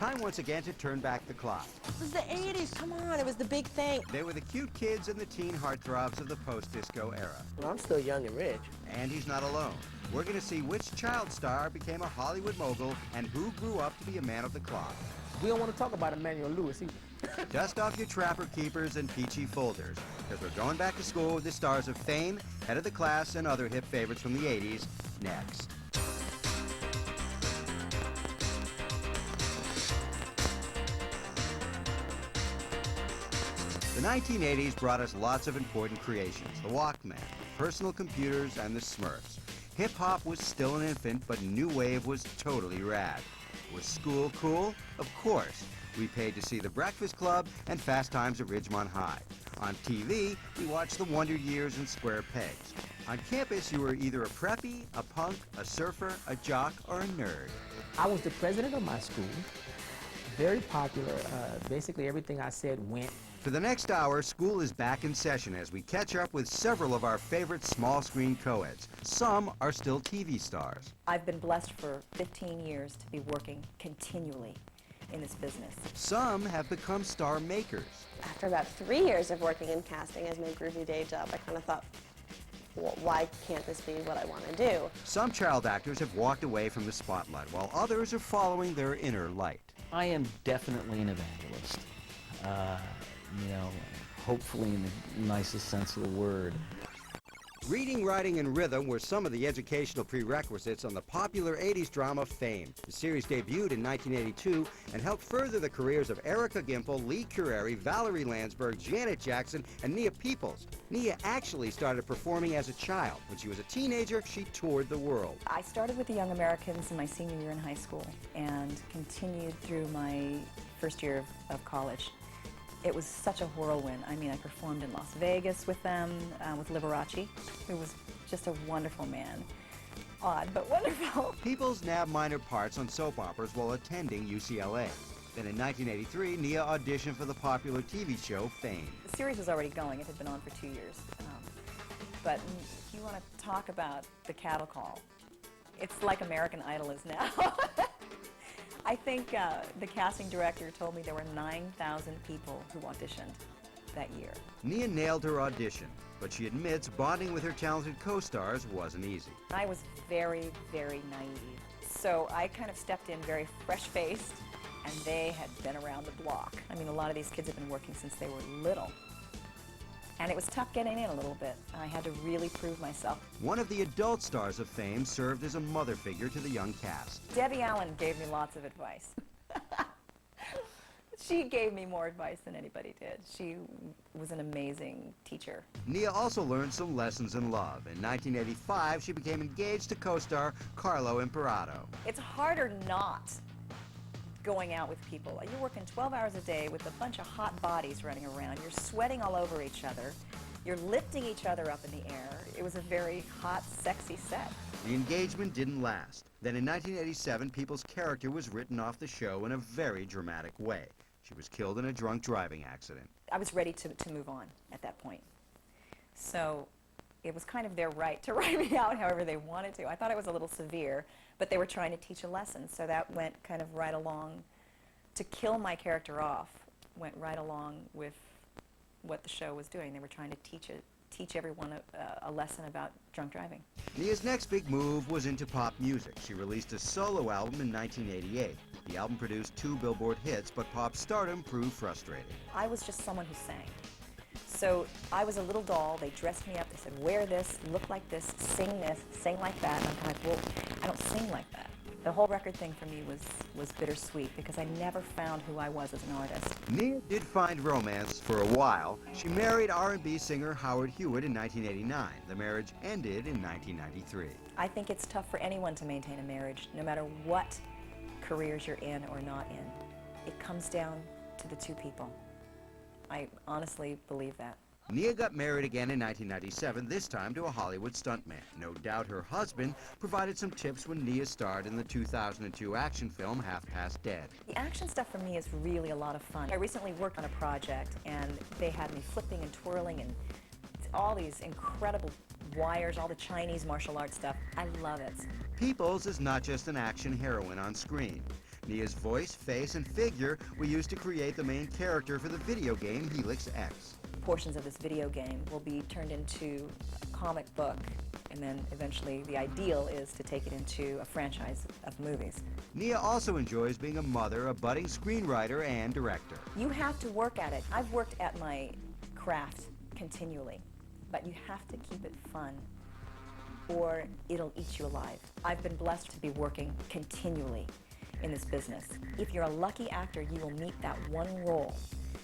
Time once again to turn back the clock. It was the 80s, come on, it was the big thing. They were the cute kids and the teen heartthrobs of the post-disco era. Well, I'm still young and rich. And he's not alone. We're going to see which child star became a Hollywood mogul and who grew up to be a man of the cloth. We don't want to talk about Emmanuel Lewis either. Dust off your Trapper Keepers and peachy folders, because we're going back to school with the stars of Fame, Head of the Class, and other hit favorites from the 80s next. The 1980s brought us lots of important creations: the Walkman, personal computers, and the Smurfs. Hip-hop was still an infant, but new wave was totally rad. Was school cool? Of course. We paid to see The Breakfast Club and Fast Times at Ridgemont High. On TV, we watched The Wonder Years and Square Pegs. On campus, you were either a preppy, a punk, a surfer, a jock, or a nerd. I was the president of my school. Very popular. Basically everything I said went. For the next hour, school is back in session as we catch up with several of our favorite small-screen co-eds. Some are still TV stars. I've been blessed for 15 years to be working continually in this business. Some have become star makers. After about 3 years of working in casting as my groovy day job, I kind of thought, well, why can't this be what I want to do? Some child actors have walked away from the spotlight, while others are following their inner light. I am definitely an evangelist. You know, hopefully in the nicest sense of the word. Reading, writing, and rhythm were some of the educational prerequisites on the popular 80s drama Fame. The series debuted in 1982 and helped further the careers of Erica Gimple, Lee Cureri, Valerie Landsberg, Janet Jackson, and Nia Peeples. Nia actually started performing as a child. When she was a teenager, she toured the world. I started with the Young Americans in my senior year in high school and continued through my first year of college. It was such a whirlwind. I mean, I performed in Las Vegas with them, with Liberace, who was just a wonderful man. Odd, but wonderful. Peeples nabbed minor parts on soap operas while attending UCLA. Then in 1983, Nia auditioned for the popular TV show Fame. The series was already going. It had been on for 2 years. But if you want to talk about the cattle call, it's like American Idol is now. I think the casting director told me there were 9,000 people who auditioned that year. Nia nailed her audition, but she admits bonding with her talented co-stars wasn't easy. I was very, very naive. So I kind of stepped in very fresh-faced, and they had been around the block. I mean, a lot of these kids have been working since they were little. And it was tough getting in a little bit. I had to really prove myself. One of the adult stars of Fame served as a mother figure to the young cast. Debbie Allen gave me lots of advice. She gave me more advice than anybody did. She was an amazing teacher. Nia also learned some lessons in love. In 1985, she became engaged to co-star Carlo Imperato. It's harder not going out with people. You're working 12 hours a day with a bunch of hot bodies running around. You're sweating all over each other. You're lifting each other up in the air. It was a very hot, sexy set. The engagement didn't last. Then in 1987, Peoples' character was written off the show in a very dramatic way. She was killed in a drunk driving accident. I was ready to move on at that point. So it was kind of their right to write me out however they wanted to. I thought it was a little severe, but they were trying to teach a lesson, so that went kind of right along. To kill my character off went right along with what the show was doing. They were trying to teach everyone a lesson about drunk driving. Nia's next big move was into pop music. She released a solo album in 1988. The album produced 2 Billboard hits, but pop stardom proved frustrating. I was just someone who sang. So I was a little doll. They dressed me up. They said, wear this, look like this, sing like that. And I'm kind of like, well, I don't sing like that. The whole record thing for me was bittersweet because I never found who I was as an artist. Nia did find romance for a while. She married R&B singer Howard Hewitt in 1989. The marriage ended in 1993. I think it's tough for anyone to maintain a marriage, no matter what careers you're in or not in. It comes down to the two people. I honestly believe that. Nia got married again in 1997, this time to a Hollywood stuntman. No doubt her husband provided some tips when Nia starred in the 2002 action film Half Past Dead. The action stuff for me is really a lot of fun. I recently worked on a project and they had me flipping and twirling and all these incredible wires, all the Chinese martial arts stuff. I love it. Peeples is not just an action heroine on screen. Nia's voice, face, and figure were used to create the main character for the video game Helix X. Portions of this video game will be turned into a comic book, and then eventually the ideal is to take it into a franchise of movies. Nia also enjoys being a mother, a budding screenwriter, and director. You have to work at it. I've worked at my craft continually, but you have to keep it fun or it'll eat you alive. I've been blessed to be working continually in this business. If you're a lucky actor, you will meet that one role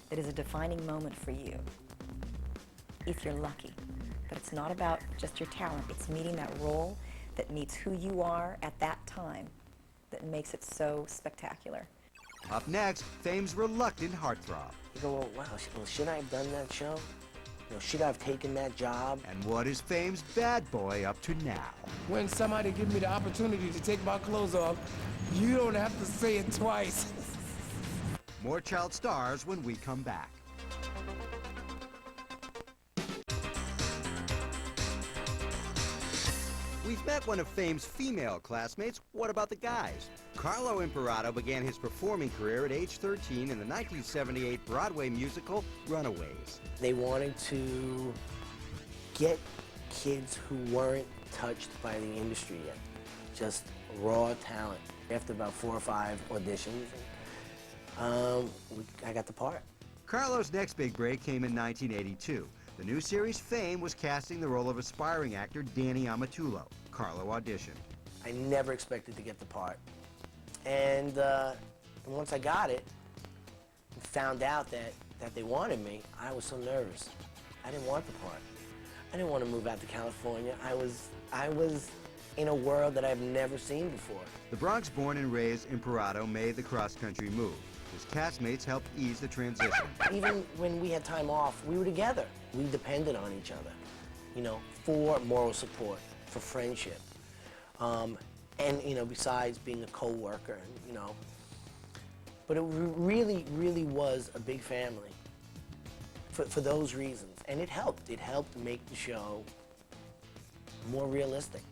that is a defining moment for you, if you're lucky. But it's not about just your talent, it's meeting that role that meets who you are at that time that makes it so spectacular. Up next, Fame's reluctant heartthrob. You go, well, wow, should I have done that show? You know, should I have taken that job? And what is Fame's bad boy up to now? When somebody gives me the opportunity to take my clothes off, you don't have to say it twice. More Child Stars when we come back. We've met one of Fame's female classmates. What about the guys? Carlo Imperato began his performing career at age 13 in the 1978 Broadway musical Runaways. They wanted to get kids who weren't touched by the industry yet, just raw talent. After about 4 or 5 auditions, I got the part. Carlo's next big break came in 1982. The new series Fame was casting the role of aspiring actor Danny Amatullo. Carlo auditioned. I never expected to get the part. And once I got it, and found out that they wanted me, I was so nervous. I didn't want the part. I didn't want to move out to California. I was in a world that I've never seen before. The Bronx-born and raised Imperato made the cross-country move. His castmates helped ease the transition. Even when we had time off, we were together. We depended on each other, you know, for moral support, for friendship. And, you know, besides being a co-worker, you know. But it really, really was a big family for those reasons. And it helped. It helped make the show more realistic,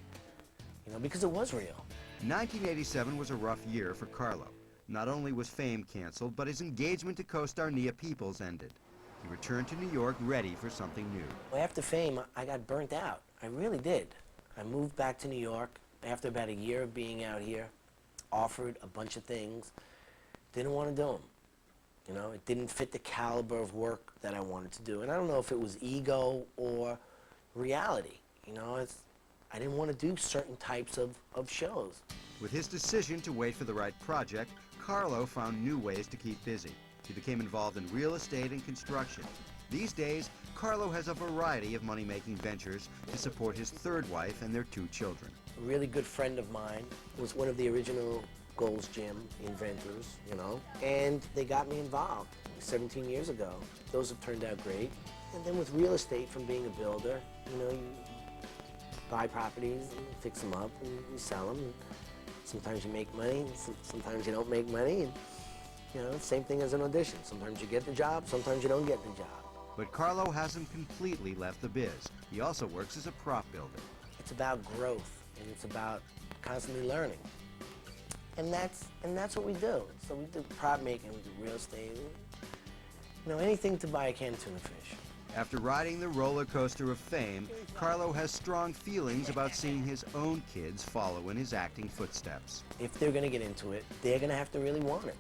you know, because it was real. 1987 was a rough year for Carlo. Not only was Fame canceled, but his engagement to co-star Nia Peeples ended. He returned to New York ready for something new. After Fame, I got burnt out. I really did. I moved back to New York after about a year of being out here, offered a bunch of things, didn't want to do them. You know, it didn't fit the caliber of work that I wanted to do. And I don't know if it was ego or reality. You know, I didn't want to do certain types of shows. With his decision to wait for the right project, Carlo found new ways to keep busy. He became involved in real estate and construction. These days, Carlo has a variety of money-making ventures to support his third wife and their 2 children. A really good friend of mine was one of the original Gold's Gym inventors, you know, and they got me involved 17 years ago. Those have turned out great. And then with real estate, from being a builder, you know, you buy properties and fix them up and you sell them. And sometimes you make money, and sometimes you don't make money. And, you know, same thing as an audition. Sometimes you get the job, sometimes you don't get the job. But Carlo hasn't completely left the biz. He also works as a prop builder. It's about growth, and it's about constantly learning. And that's what we do. So we do prop making, we do real estate, you know, anything to buy a can of tuna fish. After riding the roller coaster of fame, Carlo has strong feelings about seeing his own kids follow in his acting footsteps. If they're going to get into it, they're going to have to really want it.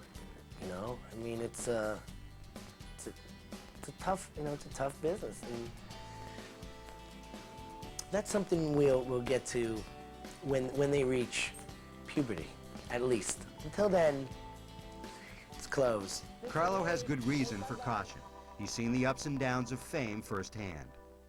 You know, I mean, it's a tough, you know, it's a tough business, and that's something we'll get to when they reach puberty, at least. Until then, it's closed. Carlo has good reason for caution. He's seen the ups and downs of fame firsthand.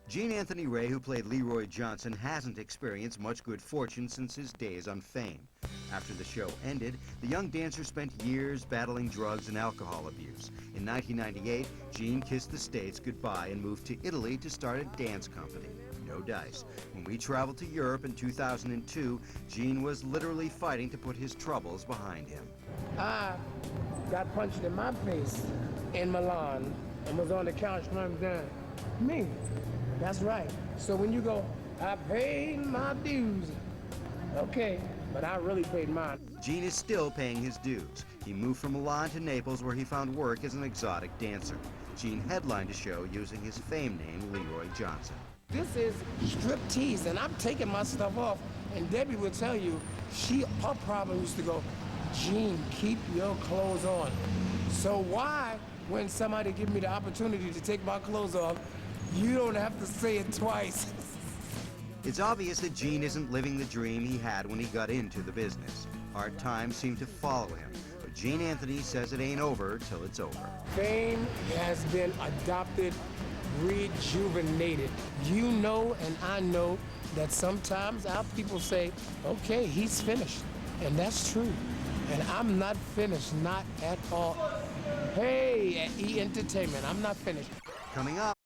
Gene Anthony Ray, who played Leroy Johnson, hasn't experienced much good fortune since his days on Fame. After the show ended, the young dancer spent years battling drugs and alcohol abuse. In 1998, Gene kissed the States goodbye and moved to Italy to start a dance company. No dice. When we traveled to Europe in 2002, Gene was literally fighting to put his troubles behind him. I got punched in my face in Milan and was on the couch running down. Me. That's right. So when you go, I paid my dues, Okay, but I really paid mine. Gene is still paying his dues. He moved from Milan to Naples, where he found work as an exotic dancer. Gene headlined a show using his fame name, Leroy Johnson. This is striptease, and I'm taking my stuff off. And Debbie will tell you, her problem used to go, Gene, keep your clothes on. So why, when somebody give me the opportunity to take my clothes off, you don't have to say it twice? It's obvious that Gene isn't living the dream he had when he got into the business. Hard times seem to follow him, but Gene Anthony says it ain't over till it's over. Fame has been adopted, rejuvenated. You know and I know that sometimes our people say, okay, he's finished. And that's true. And I'm not finished, not at all. Hey, at E! Entertainment, I'm not finished. Coming up,